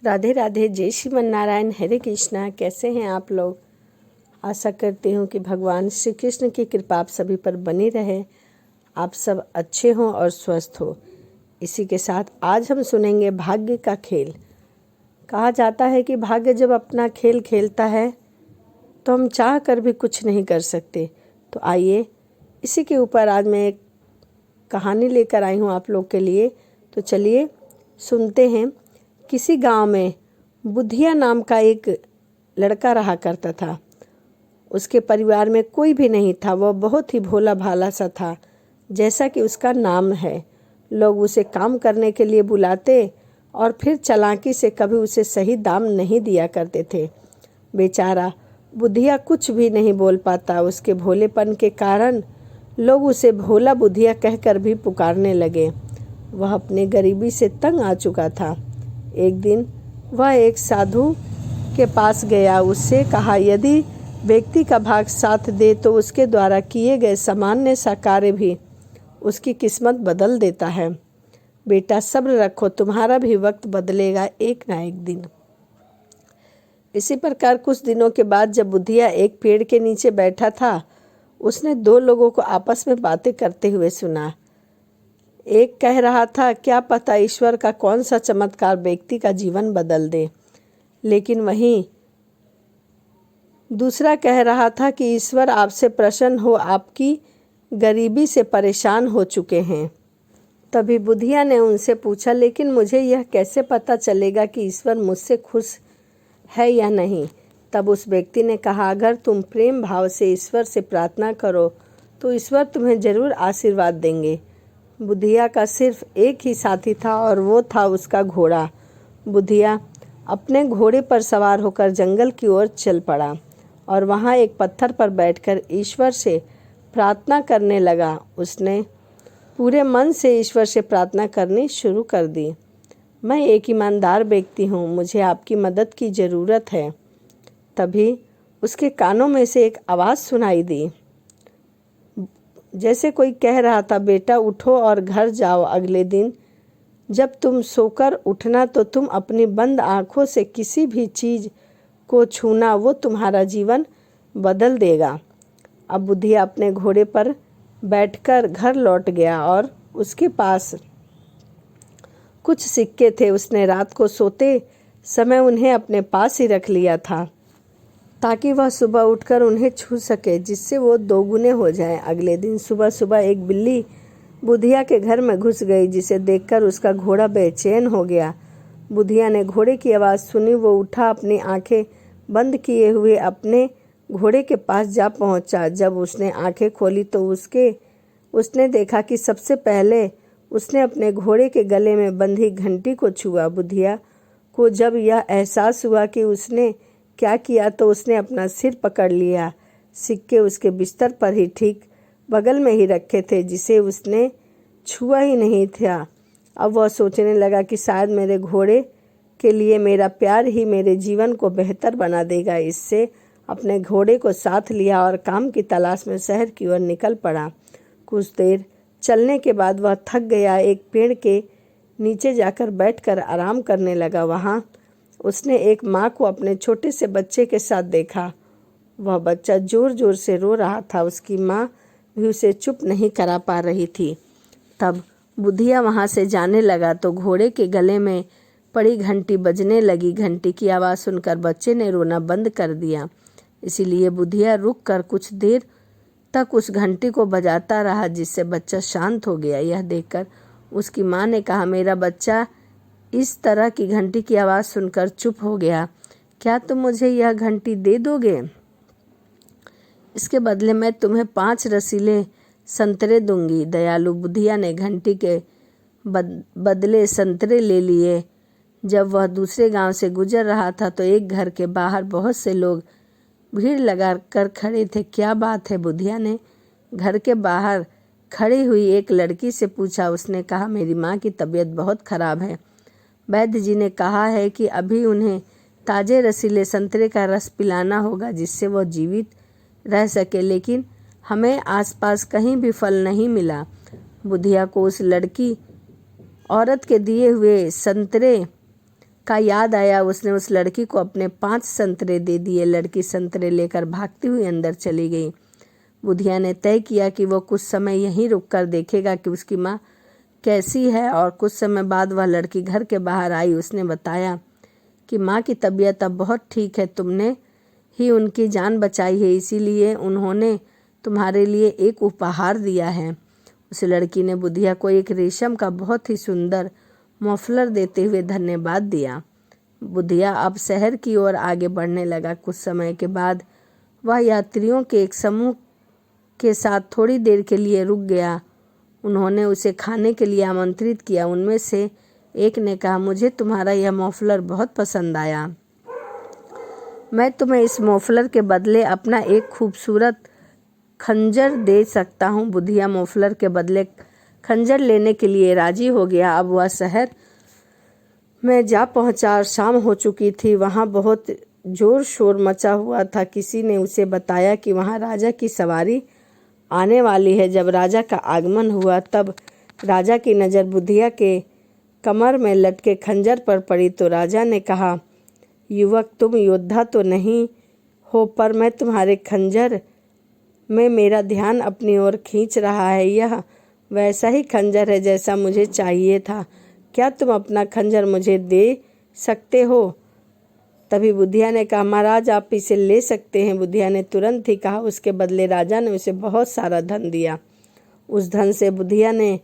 राधे राधे, जय श्रीमन नारायण, हरे कृष्णा। कैसे हैं आप लोग? आशा करती हूँ कि भगवान श्री कृष्ण की कृपा आप सभी पर बनी रहे, आप सब अच्छे हों और स्वस्थ हो। इसी के साथ आज हम सुनेंगे भाग्य का खेल। कहा जाता है कि भाग्य जब अपना खेल खेलता है तो हम चाह कर भी कुछ नहीं कर सकते। तो आइए इसी के ऊपर आज मैं एक कहानी लेकर आई हूँ आप लोग के लिए। तो चलिए सुनते हैं। किसी गांव में बुधिया नाम का एक लड़का रहा करता था। उसके परिवार में कोई भी नहीं था। वह बहुत ही भोला भाला सा था, जैसा कि उसका नाम है। लोग उसे काम करने के लिए बुलाते और फिर चालाकी से कभी उसे सही दाम नहीं दिया करते थे। बेचारा बुधिया कुछ भी नहीं बोल पाता। उसके भोलेपन के कारण लोग उसे भोला बुधिया कहकर भी पुकारने लगे। वह अपने गरीबी से तंग आ चुका था। एक दिन वह एक साधु के पास गया। उससे कहा, यदि व्यक्ति का भाग साथ दे तो उसके द्वारा किए गए सामान्य सा कार्य भी उसकी किस्मत बदल देता है। बेटा सब्र रखो, तुम्हारा भी वक्त बदलेगा एक ना एक दिन। इसी प्रकार कुछ दिनों के बाद जब बुधिया एक पेड़ के नीचे बैठा था, उसने दो लोगों को आपस में बातें करते हुए सुना। एक कह रहा था, क्या पता ईश्वर का कौन सा चमत्कार व्यक्ति का जीवन बदल दे। लेकिन वहीं दूसरा कह रहा था कि ईश्वर आपसे प्रसन्न हो, आपकी गरीबी से परेशान हो चुके हैं। तभी बुधिया ने उनसे पूछा, लेकिन मुझे यह कैसे पता चलेगा कि ईश्वर मुझसे खुश है या नहीं। तब उस व्यक्ति ने कहा, अगर तुम प्रेम भाव से ईश्वर से प्रार्थना करो तो ईश्वर तुम्हें जरूर आशीर्वाद देंगे। बुधिया का सिर्फ एक ही साथी था और वो था उसका घोड़ा। बुधिया अपने घोड़े पर सवार होकर जंगल की ओर चल पड़ा और वहाँ एक पत्थर पर बैठकर ईश्वर से प्रार्थना करने लगा। उसने पूरे मन से ईश्वर से प्रार्थना करनी शुरू कर दी। मैं एक ईमानदार व्यक्ति हूँ, मुझे आपकी मदद की ज़रूरत है। तभी उसके कानों में से एक आवाज़ सुनाई दी, जैसे कोई कह रहा था, बेटा उठो और घर जाओ। अगले दिन जब तुम सोकर उठना तो तुम अपनी बंद आँखों से किसी भी चीज़ को छूना, वो तुम्हारा जीवन बदल देगा। अब बुधिया अपने घोड़े पर बैठकर घर लौट गया और उसके पास कुछ सिक्के थे। उसने रात को सोते समय उन्हें अपने पास ही रख लिया था ताकि वह सुबह उठकर उन्हें छू सके, जिससे वो दोगुने हो जाएं। अगले दिन सुबह सुबह एक बिल्ली बुधिया के घर में घुस गई, जिसे देखकर उसका घोड़ा बेचैन हो गया। बुधिया ने घोड़े की आवाज़ सुनी। वो उठा, अपनी आंखें बंद किए हुए अपने घोड़े के पास जा पहुंचा। जब उसने आंखें खोली तो उसने देखा कि सबसे पहले उसने अपने घोड़े के गले में बंधी घंटी को छुआ। बुधिया को जब यह एहसास हुआ कि उसने क्या किया तो उसने अपना सिर पकड़ लिया। सिक्के उसके बिस्तर पर ही ठीक बगल में ही रखे थे, जिसे उसने छुआ ही नहीं था। अब वह सोचने लगा कि शायद मेरे घोड़े के लिए मेरा प्यार ही मेरे जीवन को बेहतर बना देगा। इससे अपने घोड़े को साथ लिया और काम की तलाश में शहर की ओर निकल पड़ा। कुछ देर चलने के बाद वह थक गया। एक पेड़ के नीचे जाकर बैठकर आराम करने लगा। वहाँ उसने एक माँ को अपने छोटे से बच्चे के साथ देखा। वह बच्चा जोर जोर से रो रहा था। उसकी माँ भी उसे चुप नहीं करा पा रही थी। तब बुधिया वहाँ से जाने लगा तो घोड़े के गले में पड़ी घंटी बजने लगी। घंटी की आवाज़ सुनकर बच्चे ने रोना बंद कर दिया। इसीलिए बुधिया रुक कर कुछ देर तक उस घंटी को बजाता रहा, जिससे बच्चा शांत हो गया। यह देखकर उसकी माँ ने कहा, मेरा बच्चा इस तरह की घंटी की आवाज़ सुनकर चुप हो गया। क्या तुम मुझे यह घंटी दे दोगे? इसके बदले मैं तुम्हें 5 रसीले संतरे दूंगी। दयालु बुधिया ने घंटी के बदले संतरे ले लिए। जब वह दूसरे गांव से गुजर रहा था तो एक घर के बाहर बहुत से लोग भीड़ लगा कर खड़े थे। क्या बात है? बुधिया ने घर के बाहर खड़ी हुई एक लड़की से पूछा। उसने कहा, मेरी माँ की तबीयत बहुत खराब है। वैद्य जी ने कहा है कि अभी उन्हें ताज़े रसीले संतरे का रस पिलाना होगा, जिससे वह जीवित रह सके, लेकिन हमें आसपास कहीं भी फल नहीं मिला। बुधिया को उस लड़की औरत के दिए हुए संतरे का याद आया। उसने उस लड़की को अपने 5 संतरे दे दिए। लड़की संतरे लेकर भागती हुई अंदर चली गई। बुधिया ने तय किया कि वो कुछ समय यहीं रुककर देखेगा कि उसकी माँ कैसी है, और कुछ समय बाद वह लड़की घर के बाहर आई। उसने बताया कि माँ की तबीयत अब बहुत ठीक है, तुमने ही उनकी जान बचाई है, इसीलिए उन्होंने तुम्हारे लिए एक उपहार दिया है। उस लड़की ने बुधिया को एक रेशम का बहुत ही सुंदर मफलर देते हुए धन्यवाद दिया। बुधिया अब शहर की ओर आगे बढ़ने लगा। कुछ समय के बाद वह यात्रियों के एक समूह के साथ थोड़ी देर के लिए रुक गया। उन्होंने उसे खाने के लिए आमंत्रित किया। उनमें से एक ने कहा, मुझे तुम्हारा यह मफलर बहुत पसंद आया। मैं तुम्हें इस मफलर के बदले अपना एक खूबसूरत खंजर दे सकता हूँ। बुधिया मफलर के बदले खंजर लेने के लिए राजी हो गया। अब वह शहर में जा पहुंचा और शाम हो चुकी थी। वहाँ बहुत जोर शोर मचा हुआ था। किसी ने उसे बताया कि वहाँ राजा की सवारी आने वाली है। जब राजा का आगमन हुआ तब राजा की नज़र बुधिया के कमर में लटके खंजर पर पड़ी तो राजा ने कहा, युवक, तुम योद्धा तो नहीं हो, पर मैं तुम्हारे खंजर में मेरा ध्यान अपनी ओर खींच रहा है। यह वैसा ही खंजर है जैसा मुझे चाहिए था। क्या तुम अपना खंजर मुझे दे सकते हो? तभी बुधिया ने कहा, महाराज, आप इसे ले सकते हैं। बुधिया ने तुरंत ही कहा। उसके बदले राजा ने उसे बहुत सारा धन दिया। उस धन से बुधिया ने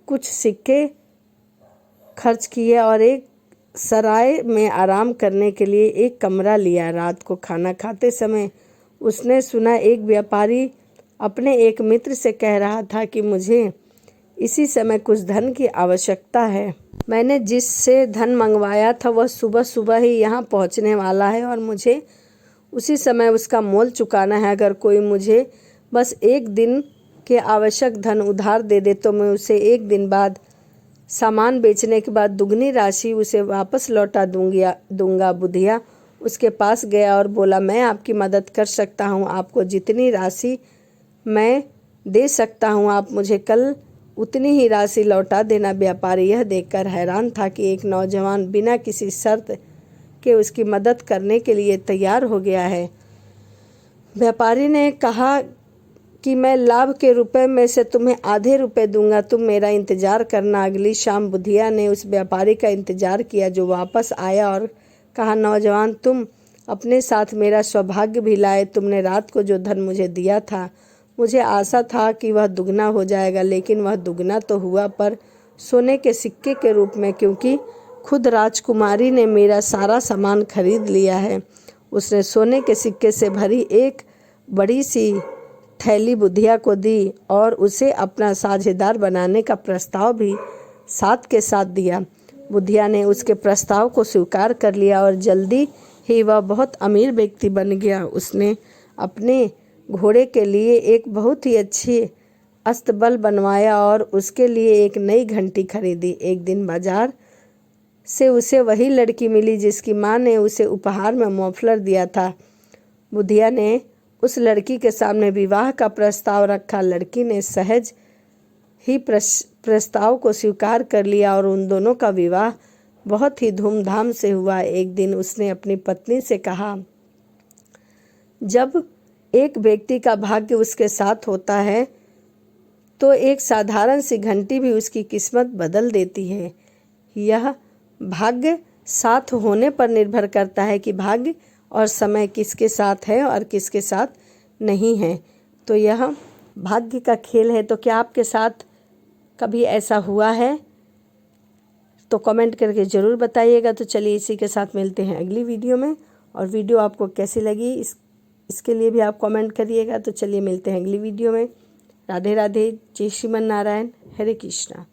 कुछ सिक्के खर्च किए और एक सराय में आराम करने के लिए एक कमरा लिया। रात को खाना खाते समय उसने सुना एक व्यापारी अपने एक मित्र से कह रहा था कि मुझे इसी समय कुछ धन की आवश्यकता है। मैंने जिससे धन मंगवाया था वह सुबह सुबह ही यहाँ पहुँचने वाला है और मुझे उसी समय उसका मोल चुकाना है। अगर कोई मुझे बस एक दिन के आवश्यक धन उधार दे दे तो मैं उसे एक दिन बाद सामान बेचने के बाद दुगनी राशि उसे वापस लौटा दूंगा। बुधिया उसके पास गया और बोला, मैं आपकी मदद कर सकता हूँ। आपको जितनी राशि मैं दे सकता हूँ आप मुझे कल उतनी ही राशि लौटा देना। व्यापारी यह देखकर हैरान था कि एक नौजवान बिना किसी शर्त के उसकी मदद करने के लिए तैयार हो गया है। व्यापारी ने कहा कि मैं लाभ के रुपए में से तुम्हें आधे रुपए दूंगा, तुम मेरा इंतजार करना। अगली शाम बुधिया ने उस व्यापारी का इंतजार किया जो वापस आया और कहा, नौजवान, तुम अपने साथ मेरा सौभाग्य भी लाए। तुमने रात को जो धन मुझे दिया था, मुझे आशा था कि वह दुगना हो जाएगा, लेकिन वह दुगना तो हुआ, पर सोने के सिक्के के रूप में, क्योंकि खुद राजकुमारी ने मेरा सारा सामान खरीद लिया है। उसने सोने के सिक्के से भरी एक बड़ी सी थैली बुधिया को दी और उसे अपना साझेदार बनाने का प्रस्ताव भी साथ के साथ दिया। बुधिया ने उसके प्रस्ताव को स्वीकार कर लिया और जल्दी ही वह बहुत अमीर व्यक्ति बन गया। उसने अपने घोड़े के लिए एक बहुत ही अच्छी अस्तबल बनवाया और उसके लिए एक नई घंटी खरीदी। एक दिन बाजार से उसे वही लड़की मिली जिसकी माँ ने उसे उपहार में मफलर दिया था। बुधिया ने उस लड़की के सामने विवाह का प्रस्ताव रखा। लड़की ने सहज ही प्रस्ताव को स्वीकार कर लिया और उन दोनों का विवाह बहुत ही धूमधाम से हुआ। एक दिन उसने अपनी पत्नी से कहा, जब एक व्यक्ति का भाग्य उसके साथ होता है तो एक साधारण सी घंटी भी उसकी किस्मत बदल देती है। यह भाग्य साथ होने पर निर्भर करता है कि भाग्य और समय किसके साथ है और किसके साथ नहीं है। तो यह भाग्य का खेल है। तो क्या आपके साथ कभी ऐसा हुआ है? तो कमेंट करके ज़रूर बताइएगा। तो चलिए इसी के साथ मिलते हैं अगली वीडियो में, और वीडियो आपको कैसी लगी इसके लिए भी आप कमेंट करिएगा। तो चलिए मिलते हैं अगली वीडियो में। राधे राधे, जय श्रीमन नारायण, हरे कृष्णा।